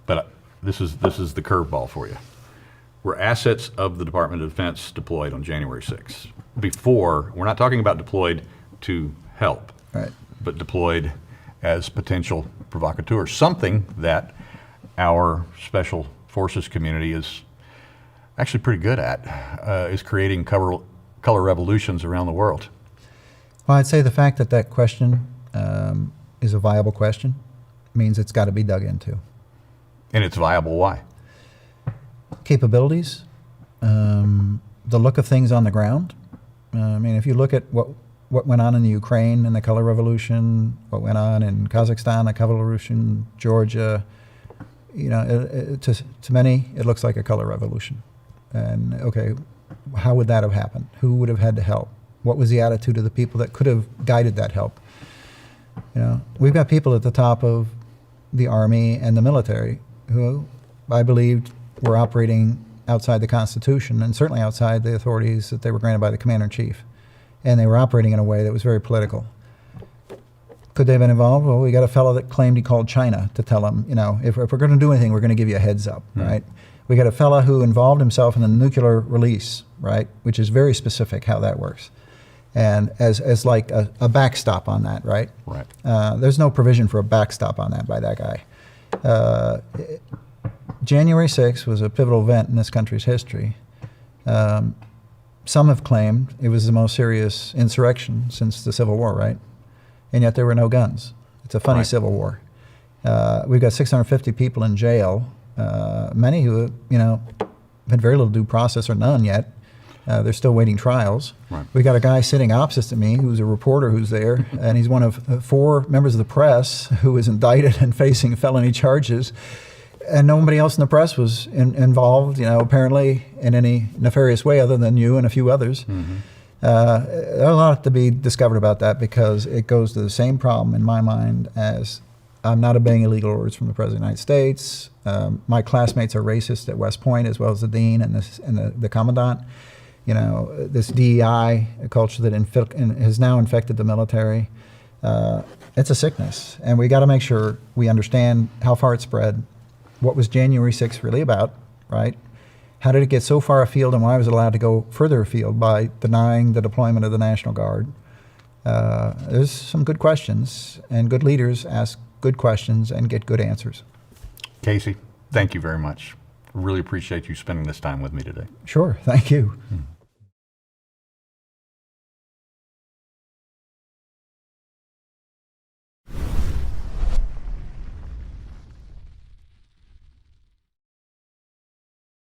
but this is the curveball for you. Were assets of the Department of Defense deployed on January 6th? Before, we're not talking about deployed to help, Right. but deployed as potential provocateurs, something that our special forces community is actually pretty good at, is creating color revolutions around the world. Well, I'd say the fact that that question is a viable question means it's got to be dug into. And it's viable, why? Capabilities, the look of things on the ground. I mean, if you look at what went on in the Ukraine in the color revolution, what went on in Kazakhstan, the color revolution, Georgia, you know, to many, it looks like a color revolution. And okay, how would that have happened? Who would have had to help? What was the attitude of the people that could have guided that help? You know, we've got people at the top of the Army and the military who I believed were operating outside the Constitution and certainly outside the authorities that they were granted by the Commander-in-Chief. And they were operating in a way that was very political. Could they have been involved? Well, we got a fellow that claimed he called China to tell him, you know, if we're going to do anything, we're going to give you a heads up, right? We got a fellow who involved himself in the nuclear release, right, which is very specific how that works. And as like a backstop on that, right? Right. There's no provision for a backstop on that by that guy. January 6th was a pivotal event in this country's history. Some have claimed it was the most serious insurrection since the Civil War, right? And yet there were no guns. It's a funny Civil War. We've got 650 people in jail, many who, you know, had very little due process or none yet. They're still waiting trials. Right. We got a guy sitting opposite to me who's a reporter who's there, and he's one of 4 members of the press who was indicted and facing felony charges. And nobody else in the press was involved, you know, apparently in any nefarious way other than you and a few others. Mm-hmm. There's a lot to be discovered about that because it goes to the same problem in my mind as I'm not obeying illegal orders from the President of the United States. My classmates are racist at West Point as well as the dean and the commandant. You know, this DEI culture that has now infected the military, it's a sickness. And we got to make sure we understand how far it spread, what was January 6th really about, right? How did it get so far afield and why was it allowed to go further afield by denying the deployment of the National Guard? There's some good questions, and good leaders ask good questions and get good answers. Casey, thank you very much. Really appreciate you spending this time with me today. Sure, thank you.